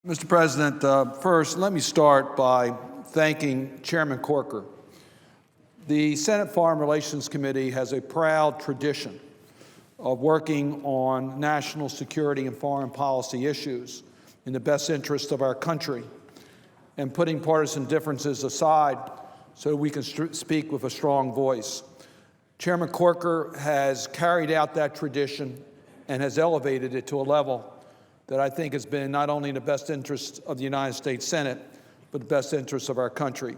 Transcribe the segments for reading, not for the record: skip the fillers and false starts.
Mr. President, first, let me start by thanking Chairman Corker. The Senate Foreign Relations Committee has a proud tradition of working on national security and foreign policy issues in the best interest of our country and putting partisan differences aside so we can speak with a strong voice. Chairman Corker has carried out that tradition and has elevated it to a level that I think has been not only in the best interest of the United States Senate, but the best interest of our country.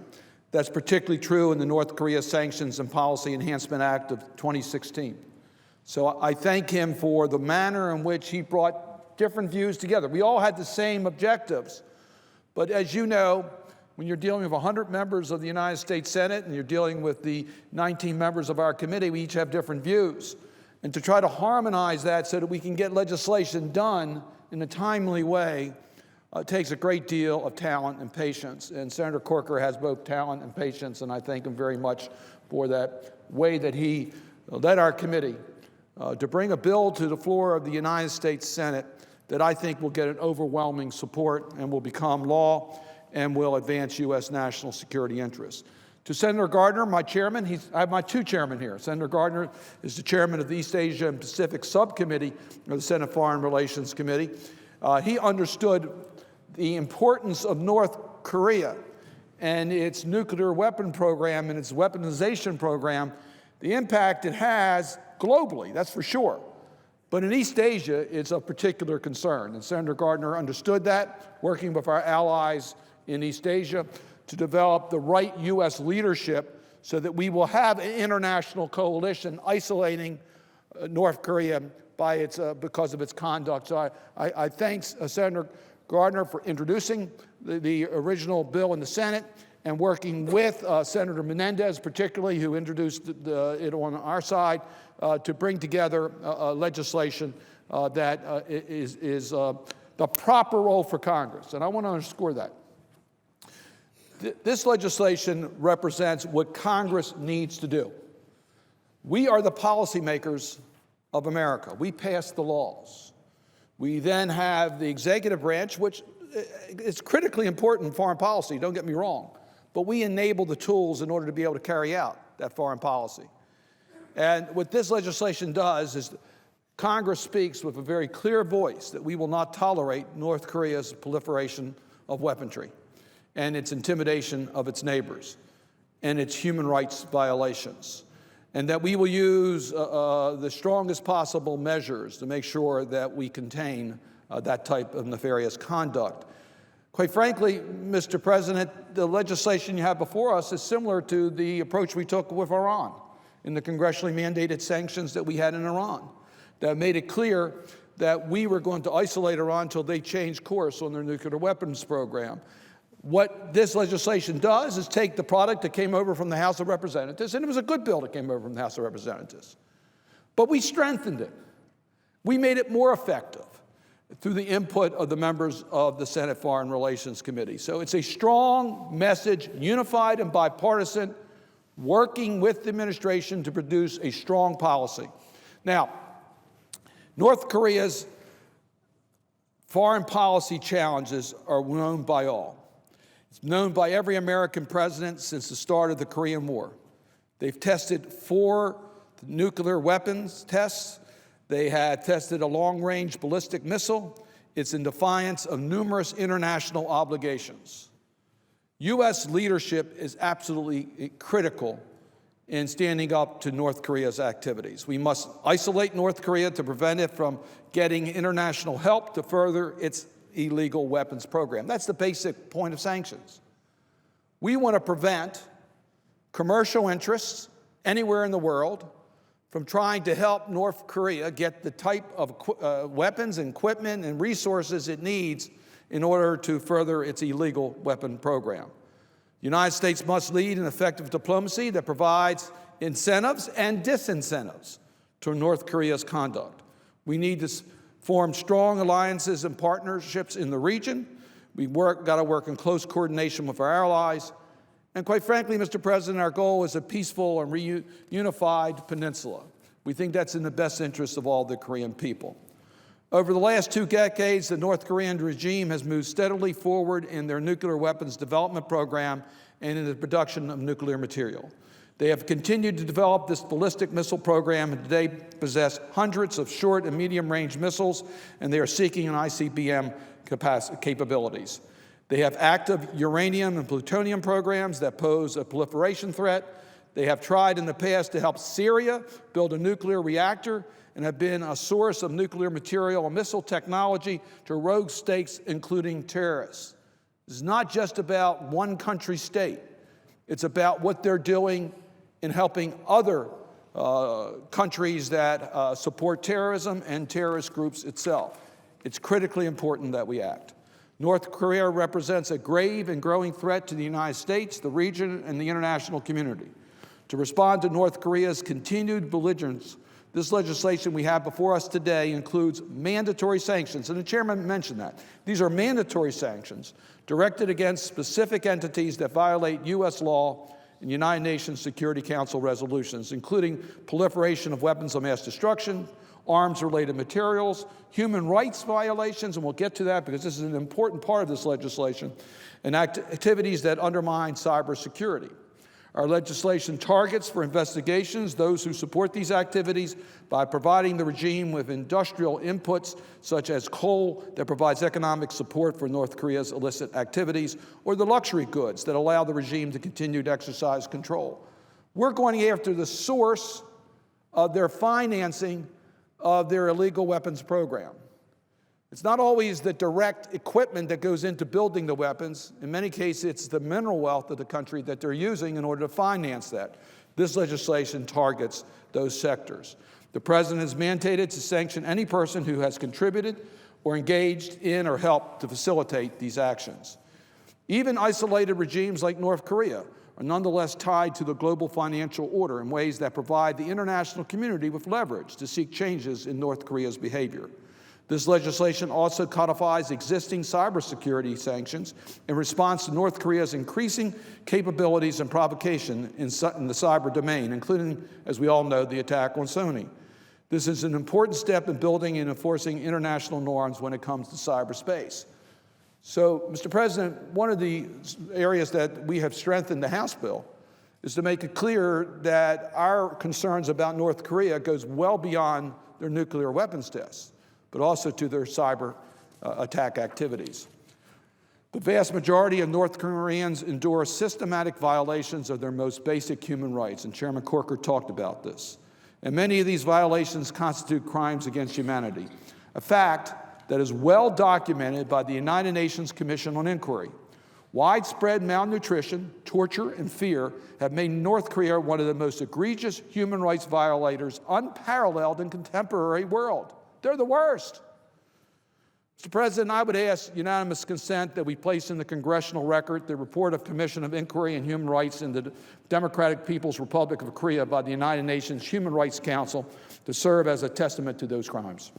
That's particularly true in the North Korea Sanctions and Policy Enhancement Act of 2016. So I thank him for the manner in which he brought different views together. We all had the same objectives, but as you know, when you're dealing with 100 members of the United States Senate and you're dealing with the 19 members of our committee, we each have different views. And to try to harmonize that so that we can get legislation done in a timely way takes a great deal of talent and patience. And Senator Corker has both talent and patience, and I thank him very much for that way that he led our committee to bring a bill to the floor of the United States Senate that I think will get an overwhelming support and will become law and will advance U.S. national security interests. To Senator Gardner, my chairman, I have my two chairmen here. Senator Gardner is the chairman of the East Asia and Pacific Subcommittee of the Senate Foreign Relations Committee. He understood the importance of North Korea and its nuclear weapon program and its weaponization program, the impact it has globally, that's for sure. But in East Asia, it's of particular concern. And Senator Gardner understood that, working with our allies in East Asia to develop the right U.S. leadership so that we will have an international coalition isolating North Korea by because of its conduct. So I thank Senator Gardner for introducing the original bill in the Senate and working with Senator Menendez, particularly, who introduced it on our side, to bring together legislation that is the proper role for Congress. And I want to underscore that. This legislation represents what Congress needs to do. We are the policymakers of America. We pass the laws. We then have the executive branch, which is critically important in foreign policy, don't get me wrong, but we enable the tools in order to be able to carry out that foreign policy. And what this legislation does is Congress speaks with a very clear voice that we will not tolerate North Korea's proliferation of weaponry and its intimidation of its neighbors and its human rights violations, and that we will use the strongest possible measures to make sure that we contain that type of nefarious conduct. Quite frankly, Mr. President, the legislation you have before us is similar to the approach we took with Iran in the congressionally mandated sanctions that we had in Iran that made it clear that we were going to isolate Iran until they changed course on their nuclear weapons program. What this legislation does is take the product that came over from the House of Representatives, and it was a good bill that came over from the House of Representatives, but we strengthened it. We made it more effective through the input of the members of the Senate Foreign Relations Committee. So it's a strong message, unified and bipartisan, working with the administration to produce a strong policy. Now, North Korea's foreign policy challenges are known by all. It's known by every American president since the start of the Korean War. They've tested 4 nuclear weapons tests. They had tested a long-range ballistic missile. It's in defiance of numerous international obligations. U.S. leadership is absolutely critical in standing up to North Korea's activities. We must isolate North Korea to prevent it from getting international help to further its illegal weapons program. That's the basic point of sanctions. We want to prevent commercial interests anywhere in the world from trying to help North Korea get the type of weapons and equipment and resources it needs in order to further its illegal weapon program. The United States must lead an effective diplomacy that provides incentives and disincentives to North Korea's conduct. We need to form strong alliances and partnerships in the region. We've got to work in close coordination with our allies. And quite frankly, Mr. President, our goal is a peaceful and reunified peninsula. We think that's in the best interest of all the Korean people. Over the last 2 decades, the North Korean regime has moved steadily forward in their nuclear weapons development program and in the production of nuclear material. They have continued to develop this ballistic missile program and today possess hundreds of short and medium-range missiles, and they are seeking an ICBM capabilities. They have active uranium and plutonium programs that pose a proliferation threat. They have tried in the past to help Syria build a nuclear reactor and have been a source of nuclear material and missile technology to rogue states, including terrorists. This is not just about one country state. It's about what they're doing in helping other countries that support terrorism and terrorist groups itself. It's critically important that we act. North Korea represents a grave and growing threat to the United States, the region, and the international community. To respond to North Korea's continued belligerence, this legislation we have before us today includes mandatory sanctions, and the chairman mentioned that. These are mandatory sanctions directed against specific entities that violate U.S. law and United Nations Security Council resolutions, including proliferation of weapons of mass destruction, arms-related materials, human rights violations, and we'll get to that because this is an important part of this legislation, and activities that undermine cybersecurity. Our legislation targets for investigations those who support these activities by providing the regime with industrial inputs such as coal that provides economic support for North Korea's illicit activities, or the luxury goods that allow the regime to continue to exercise control. We're going after the source of their financing of their illegal weapons program. It's not always the direct equipment that goes into building the weapons. In many cases, it's the mineral wealth of the country that they're using in order to finance that. This legislation targets those sectors. The president is mandated to sanction any person who has contributed or engaged in or helped to facilitate these actions. Even isolated regimes like North Korea are nonetheless tied to the global financial order in ways that provide the international community with leverage to seek changes in North Korea's behavior. This legislation also codifies existing cybersecurity sanctions in response to North Korea's increasing capabilities and provocation in the cyber domain, including, as we all know, the attack on Sony. This is an important step in building and enforcing international norms when it comes to cyberspace. So, Mr. President, one of the areas that we have strengthened the House bill is to make it clear that our concerns about North Korea goes well beyond their nuclear weapons tests, but also to their cyber attack activities. The vast majority of North Koreans endure systematic violations of their most basic human rights, and Chairman Corker talked about this. And many of these violations constitute crimes against humanity, a fact that is well documented by the United Nations Commission on Inquiry. Widespread malnutrition, torture, and fear have made North Korea one of the most egregious human rights violators unparalleled in contemporary world. They're the worst. Mr. President, I would ask unanimous consent that we place in the congressional record the report of Commission of Inquiry and Human Rights in the Democratic People's Republic of Korea by the United Nations Human Rights Council to serve as a testament to those crimes.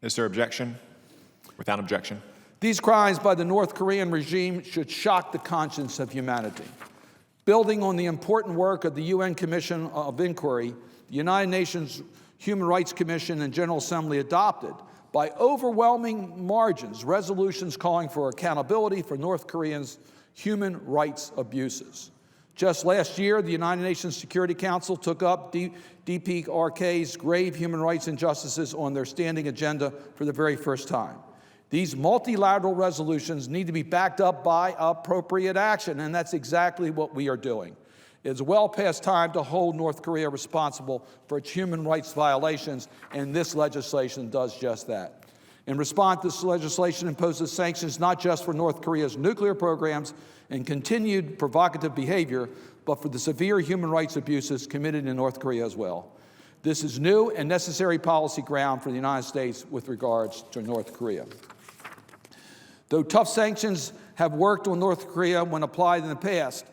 Is there objection? Without objection. These crimes by the North Korean regime should shock the conscience of humanity. Building on the important work of the UN Commission of Inquiry, the United Nations Human Rights Commission and General Assembly adopted, by overwhelming margins, resolutions calling for accountability for North Koreans' human rights abuses. Just last year, the United Nations Security Council took up DPRK's grave human rights injustices on their standing agenda for the very first time. These multilateral resolutions need to be backed up by appropriate action, and that's exactly what we are doing. It's well past time to hold North Korea responsible for its human rights violations, and this legislation does just that. In response, this legislation imposes sanctions not just for North Korea's nuclear programs and continued provocative behavior, but for the severe human rights abuses committed in North Korea as well. This is new and necessary policy ground for the United States with regards to North Korea. Though tough sanctions have worked on North Korea when applied in the past,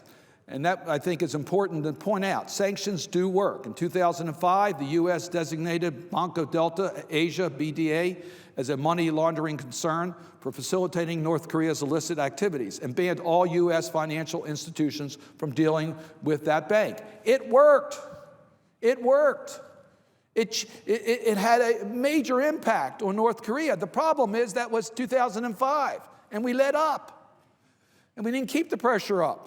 and that, I think, is important to point out, sanctions do work. In 2005, the U.S. designated Banco Delta Asia, BDA, as a money laundering concern for facilitating North Korea's illicit activities and banned all U.S. financial institutions from dealing with that bank. It worked. It worked. It had a major impact on North Korea. The problem is that was 2005, and we let up, and we didn't keep the pressure up.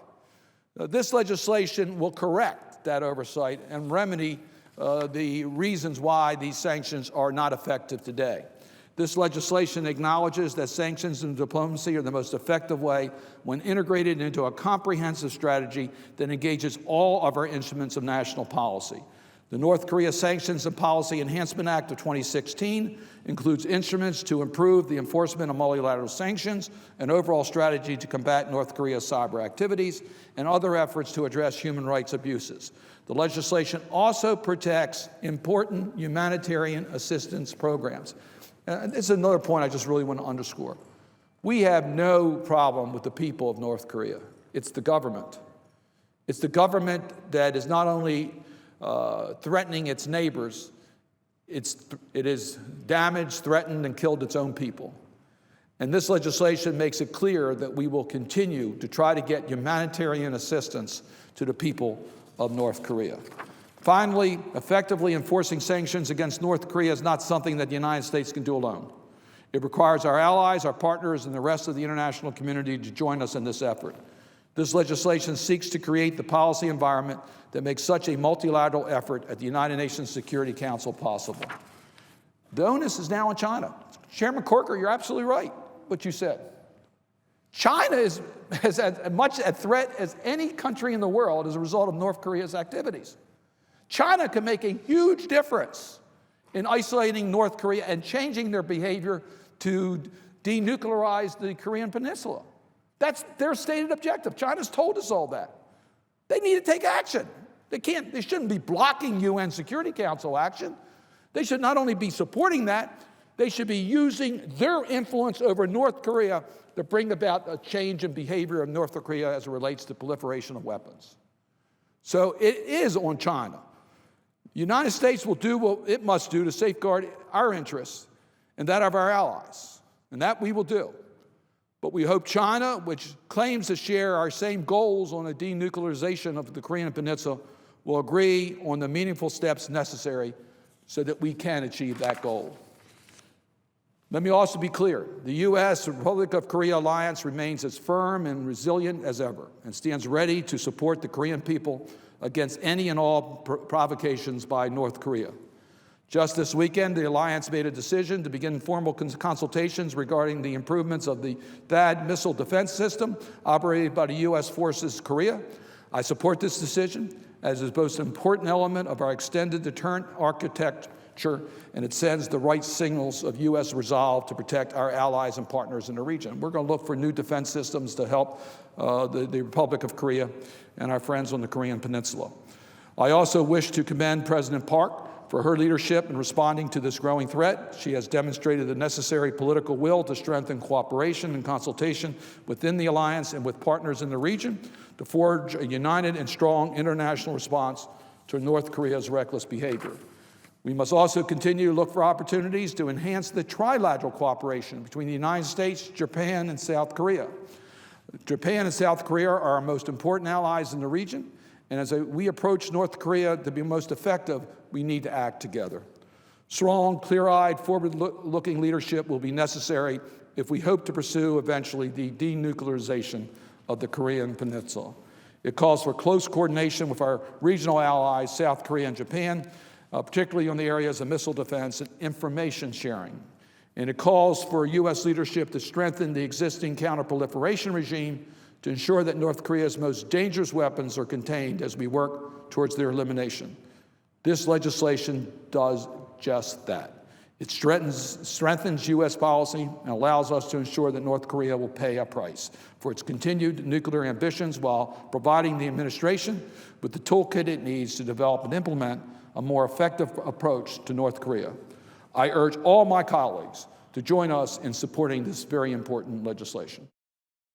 This legislation will correct that oversight and remedy the reasons why these sanctions are not effective today. This legislation acknowledges that sanctions and diplomacy are the most effective way when integrated into a comprehensive strategy that engages all of our instruments of national policy. The North Korea Sanctions and Policy Enhancement Act of 2016 includes instruments to improve the enforcement of multilateral sanctions, an overall strategy to combat North Korea's cyber activities, and other efforts to address human rights abuses. The legislation also protects important humanitarian assistance programs. This is another point I just really want to underscore. We have no problem with the people of North Korea. It's the government. It's the government that is not only threatening its neighbors, it has damaged, threatened, and killed its own people. And this legislation makes it clear that we will continue to try to get humanitarian assistance to the people of North Korea. Finally, effectively enforcing sanctions against North Korea is not something that the United States can do alone. It requires our allies, our partners, and the rest of the international community to join us in this effort. This legislation seeks to create the policy environment that makes such a multilateral effort at the United Nations Security Council possible. The onus is now on China. Chairman Corker, you're absolutely right, what you said. China is as much a threat as any country in the world as a result of North Korea's activities. China can make a huge difference in isolating North Korea and changing their behavior to denuclearize the Korean Peninsula. That's their stated objective. China's told us all that. They need to take action. They shouldn't be blocking UN Security Council action. They should not only be supporting that, they should be using their influence over North Korea to bring about a change in behavior of North Korea as it relates to proliferation of weapons. So it is on China. The United States will do what it must do to safeguard our interests and that of our allies, and that we will do. But we hope China, which claims to share our same goals on the denuclearization of the Korean Peninsula, will agree on the meaningful steps necessary so that we can achieve that goal. Let me also be clear. The U.S. Republic of Korea alliance remains as firm and resilient as ever and stands ready to support the Korean people against any and all provocations by North Korea. Just this weekend, the alliance made a decision to begin formal consultations regarding the improvements of the THAAD missile defense system operated by the U.S. forces Korea. I support this decision as it is both an important element of our extended deterrent architecture, and it sends the right signals of U.S. resolve to protect our allies and partners in the region. We're going to look for new defense systems to help the Republic of Korea and our friends on the Korean Peninsula. I also wish to commend President Park for her leadership in responding to this growing threat. She has demonstrated the necessary political will to strengthen cooperation and consultation within the alliance and with partners in the region to forge a united and strong international response to North Korea's reckless behavior. We must also continue to look for opportunities to enhance the trilateral cooperation between the United States, Japan, and South Korea. Japan and South Korea are our most important allies in the region, and as we approach North Korea to be most effective, we need to act together. Strong, clear-eyed, forward-looking leadership will be necessary if we hope to pursue eventually the denuclearization of the Korean Peninsula. It calls for close coordination with our regional allies, South Korea and Japan, particularly on the areas of missile defense and information sharing. And it calls for U.S. leadership to strengthen the existing counterproliferation regime to ensure that North Korea's most dangerous weapons are contained as we work towards their elimination. This legislation does just that. It strengthens U.S. policy and allows us to ensure that North Korea will pay a price for its continued nuclear ambitions while providing the administration with the toolkit it needs to develop and implement a more effective approach to North Korea. I urge all my colleagues to join us in supporting this very important legislation.